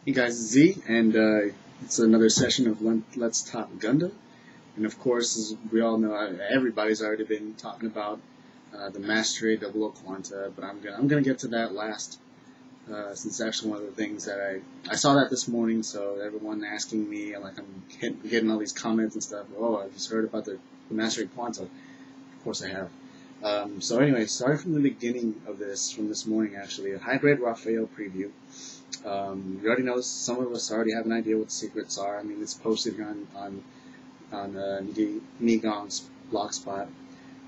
Hey guys, it's Z, and it's another session of Let's Talk Gundam. And of course, as we all know, everybody's already been talking about the Master A Double O Quanta, but I'm gonna get to that last, since it's actually one of the things that I saw that this morning. So everyone asking me, I'm getting all these comments and stuff. Oh, I just heard about the Master A Quanta. Of course, I have. So anyway, starting from the beginning of this, from this morning actually, a high-grade Raphael preview. You already know, some of us already have an idea what the secrets are. I mean, it's posted on Nigong's blogspot.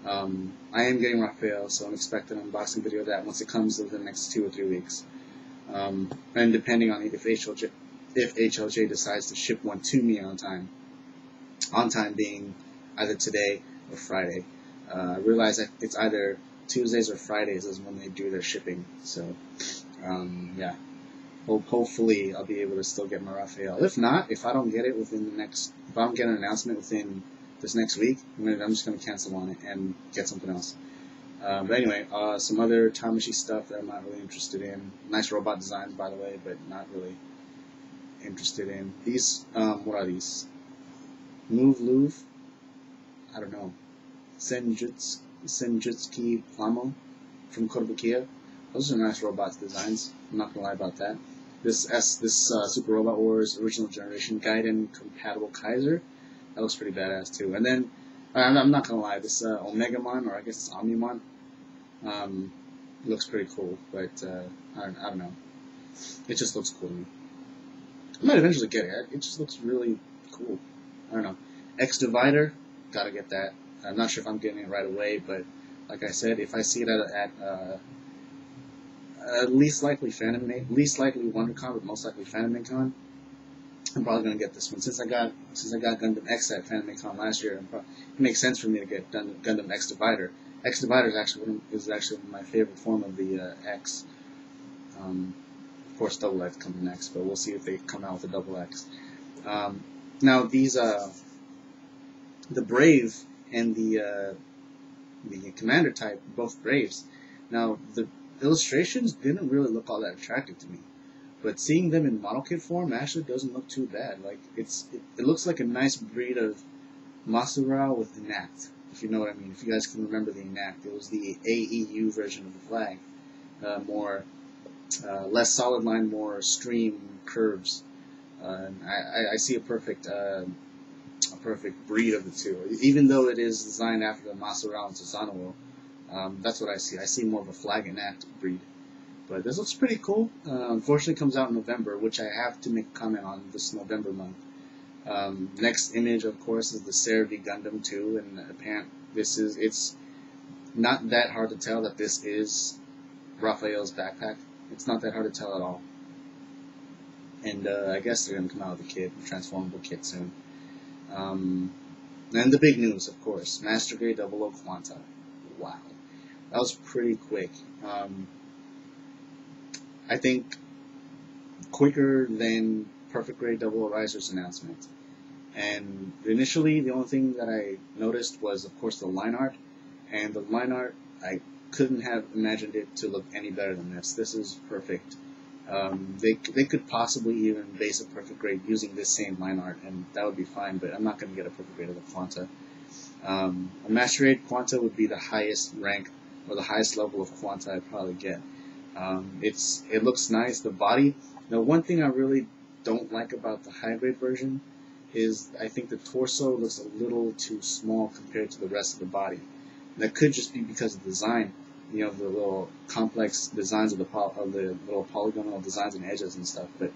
I am getting Raphael, so I'm expecting an unboxing video of that once it comes within the next 2 or 3 weeks. And depending on if HLJ decides to ship one to me on time being either today or Friday. I realize that it's either Tuesdays or Fridays is when they do their shipping. So, yeah. Hopefully I'll be able to still get my Raphael. If not, if I don't get it within the next, if I don't get an announcement within this next week, I'm just going to cancel on it and get something else. But anyway, some other Tamashi stuff that I'm not really interested in. Nice robot designs, by the way, but not really interested in. These, what are these? Luv? I don't know. Senjutsuki Plamo from Kotobukiya. Those are nice robots designs. I'm not gonna lie about that. This Super Robot Wars Original Generation Gaiden compatible Kaiser, that looks pretty badass too. And then I'm not gonna lie, this Omegamon, or I guess it's Omnimon, looks pretty cool. But I don't know. It just looks cool to me. I might eventually get it. It just looks really cool. I don't know. X Divider, gotta get that. I'm not sure if I'm getting it right away, but like I said, if I see it at least likely WonderCon, but most likely FanimeCon, I'm probably gonna get this one. Since I got Gundam X at FanimeCon last year, it makes sense for me to get Gundam X Divider. X Divider is actually my favorite form of the X. Of course, Double X comes next, but we'll see if they come out with a Double X. Now these the Brave and the Commander type, both Braves. Now the illustrations didn't really look all that attractive to me, but seeing them in model kit form actually doesn't look too bad. Like it looks like a nice breed of Masura with Enact, if you know what I mean. If you guys can remember the Enact, it was the AEU version of the flag, less solid line, more stream curves. I see a perfect breed of the two, even though it is designed after the Masura and Susanoo. That's what I see. I see more of a flag and act breed. But this looks pretty cool. Unfortunately, it comes out in November, which I have to make a comment on this November month. Next image, of course, is the Cerevi Gundam 2, and apparently it's not that hard to tell that this is Raphael's backpack. It's not that hard to tell at all. And I guess they're going to come out with a kit, a transformable kit soon. And the big news, of course, Master Grade Double O Quanta. Wow. That was pretty quick. I think quicker than Perfect Grade Double O Riser's announcement. And initially, the only thing that I noticed was, of course, the line art. And the line art, I couldn't have imagined it to look any better than this. This is perfect. They could possibly even base a Perfect Grade using this same line art, and that would be fine, but I'm not going to get a Perfect Grade of the Quanta. A Master Grade Quanta would be the highest rank, or the highest level of Quanta I'd probably get. It looks nice. The body. Now, one thing I really don't like about the high grade version is I think the torso looks a little too small compared to the rest of the body. And that could just be because of the design. You know, the little complex designs of the little polygonal designs and edges and stuff. But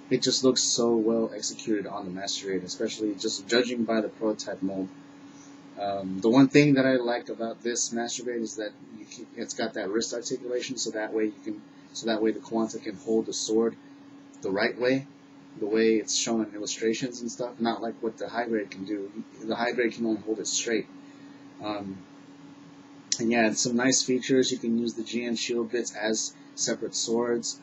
it just looks so well executed on the Master Grade, especially just judging by the prototype mold. The one thing that I like about this Master Grade is that it's got that wrist articulation, so that way the Quanta can hold the sword the right way, the way it's shown in illustrations and stuff. Not like what the high grade can do. The high grade can only hold it straight. And yeah, some nice features. You can use the GN shield bits as separate swords.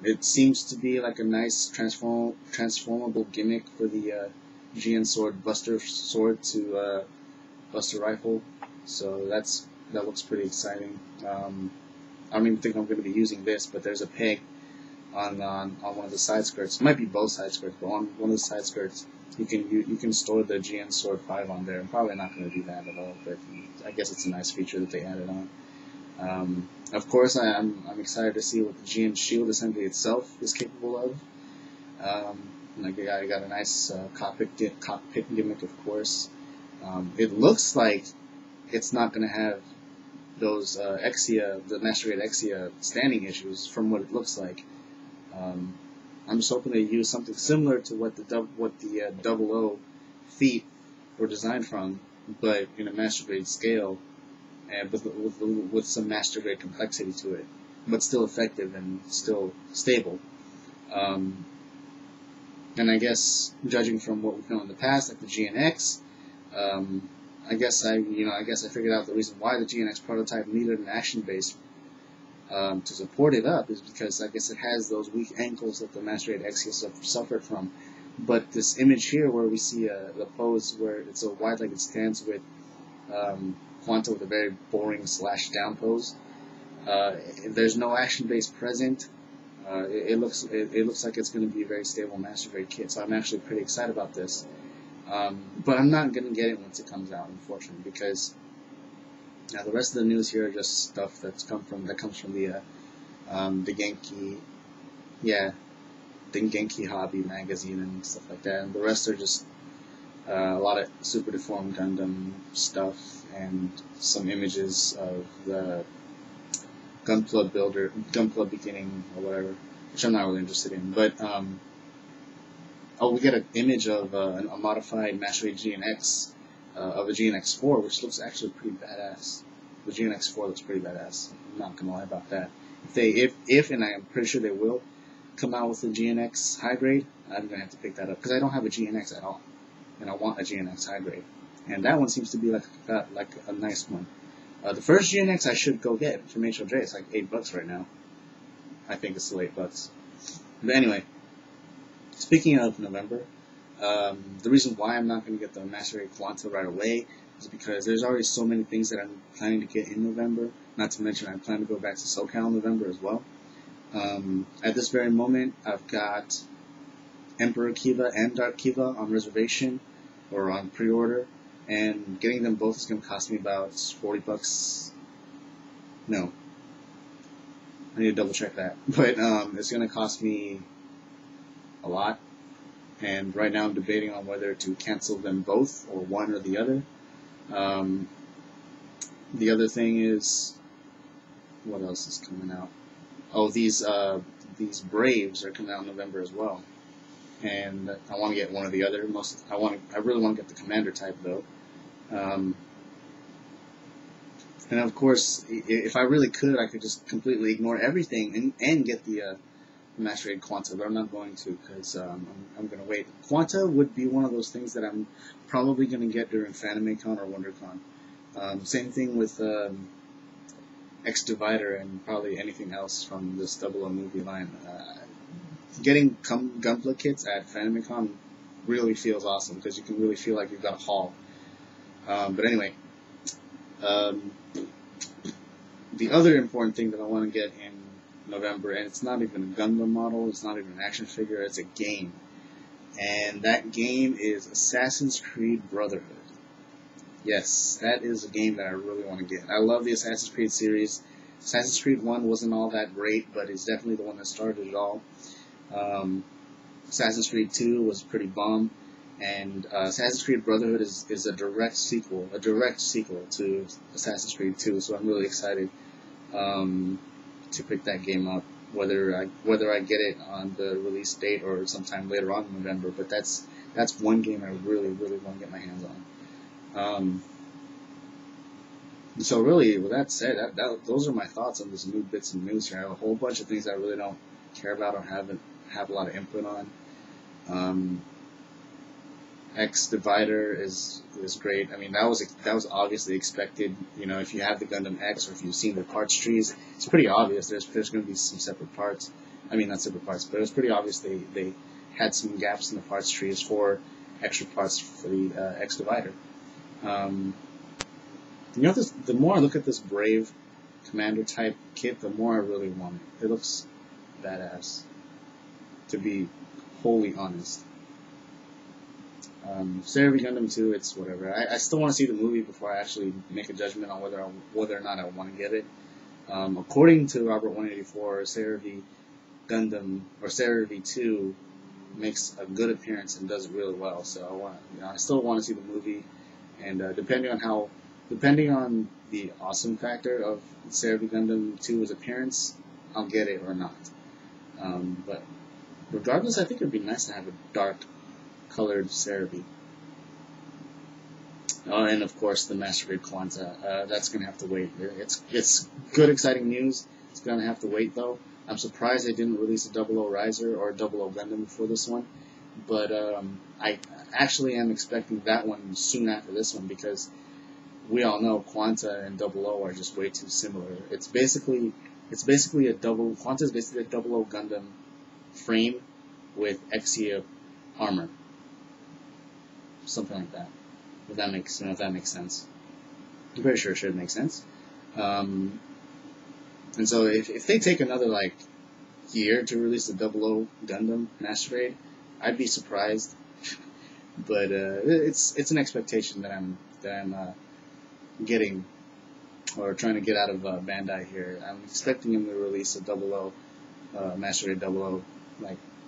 It seems to be like a nice transformable gimmick for the GN sword, Buster sword to Buster rifle. So that looks pretty exciting. I don't even think I'm going to be using this, but there's a peg on one of the side skirts. It might be both side skirts, but on one of the side skirts, you can store the GN Sword 5 on there. I'm probably not going to do that at all, but I guess it's a nice feature that they added on. Of course, I'm excited to see what the GN Shield assembly itself is capable of. I got a nice cockpit gimmick, of course. It looks like it's not going to have those the Master Grade Exia standing issues from what it looks like. I'm just hoping they use something similar to what the 00 feet were designed from, but in a Master Grade scale, and with some Master Grade complexity to it, but still effective and still stable. And I guess, judging from what we've known in the past, like the GNX, I guess I figured out the reason why the GNX prototype needed an action base to support it up is because I guess it has those weak ankles that the Master Grade Exia suffered from. But this image here, where we see the pose where it's a wide-legged stance with Quanta with a very boring slash down pose, there's no action base present. It looks like it's going to be a very stable Master Grade kit, so I'm actually pretty excited about this. But I'm not going to get it once it comes out, unfortunately, because the rest of the news here are just stuff that comes from the Genki Hobby magazine and stuff like that, and the rest are just a lot of super deformed Gundam stuff and some images of the Gunpla beginning or whatever, which I'm not really interested in. But we get an image of a modified Master Grade GNX of a GNX4, which looks actually pretty badass. The GNX4 looks pretty badass. I'm not gonna lie about that. If and I am pretty sure they will come out with a GNX high grade, I'm gonna have to pick that up because I don't have a GNX at all, and I want a GNX high grade. And that one seems to be like a nice one. The first GNX I should go get from HLJ. It's like $8 right now. I think it's still $8. But anyway, speaking of November, the reason why I'm not going to get the Master Grade Quanta right away is because there's already so many things that I'm planning to get in November. Not to mention I plan to go back to SoCal in November as well. At this very moment, I've got Emperor Kiva and Dark Kiva on reservation or on pre-order. And getting them both is going to cost me about $40. No. I need to double check that. But it's going to cost me a lot. And right now I'm debating on whether to cancel them both or one or the other. The other thing is, what else is coming out? Oh, these Braves are coming out in November as well. And I want to get one or the other. I really want to get the Commander type though. And of course, if I really could, I could just completely ignore everything and get the Master Grade Quanta, but I'm not going to because I'm going to wait. Quanta would be one of those things that I'm probably going to get during FanimeCon or WonderCon. Same thing with X Divider and probably anything else from this 00 movie line. Getting Gunpla kits at FanimeCon really feels awesome because you can really feel like you've got a haul. But anyway, the other important thing that I want to get in November, and it's not even a Gundam model, it's not even an action figure, it's a game. And that game is Assassin's Creed Brotherhood. Yes, that is a game that I really want to get. I love the Assassin's Creed series. Assassin's Creed 1 wasn't all that great, but it's definitely the one that started it all. Assassin's Creed 2 was pretty bomb. And Assassin's Creed Brotherhood is a direct sequel to Assassin's Creed 2, so I'm really excited to pick that game up, whether I get it on the release date or sometime later on in November. But that's one game I really want to get my hands on. So really, with that said, those are my thoughts on this new bits and news here. I have a whole bunch of things I really don't care about or have a lot of input on. X Divider is great. I mean, that was obviously expected. You know, if you have the Gundam X or if you've seen the parts trees, it's pretty obvious. There's going to be some separate parts. I mean, not separate parts, but it was pretty obvious they had some gaps in the parts trees for extra parts for the X Divider. You know, the more I look at this Brave Commander type kit, the more I really want it. It looks badass. to be wholly honest. Sarah Gundam 2, it's whatever. I still want to see the movie before I actually make a judgment on whether or not I want to get it. According to Robert 184, Sarah V Gundam or Sarah V 2 makes a good appearance and does it really well. So I still want to see the movie, and depending on the awesome factor of Sarah V Gundam 2's appearance, I'll get it or not. But regardless, I think it'd be nice to have a dark colored Sarah V. And of course the Master Grade Quanta. That's gonna have to wait. It's good, exciting news. It's gonna have to wait though. I'm surprised they didn't release a 00 Riser or a 00 Gundam before this one, but I actually am expecting that one soon after this one, because we all know Quanta and 00 are just way too similar. Quanta is basically a 00 Gundam frame with Exia armor, something like that. If that makes sense. I'm pretty sure it should make sense. And so if they take another year to release the 00 Gundam Master Grade, I'd be surprised. But it's an expectation that I'm getting, or trying to get out of Bandai here. I'm expecting them to release a 00 Master Grade 00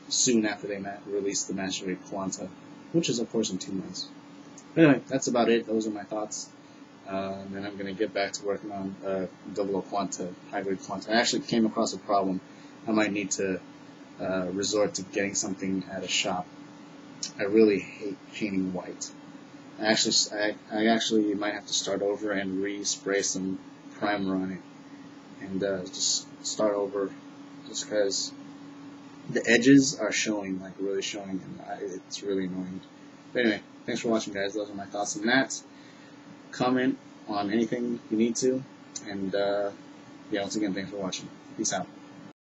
soon after they release the Master Grade Quanta, which is of course in 2 months. Anyway, that's about it. Those are my thoughts. And then I'm going to get back to working on 00 Quanta, high-grade Quanta. I actually came across a problem. I might need to resort to getting something at a shop. I really hate painting white. I actually might have to start over and re-spray some primer on it. And just start over, just because the edges are showing, really showing, and it's really annoying. But anyway, thanks for watching, guys. Those are my thoughts on that. Comment on anything you need to, and yeah, once again, thanks for watching. Peace out.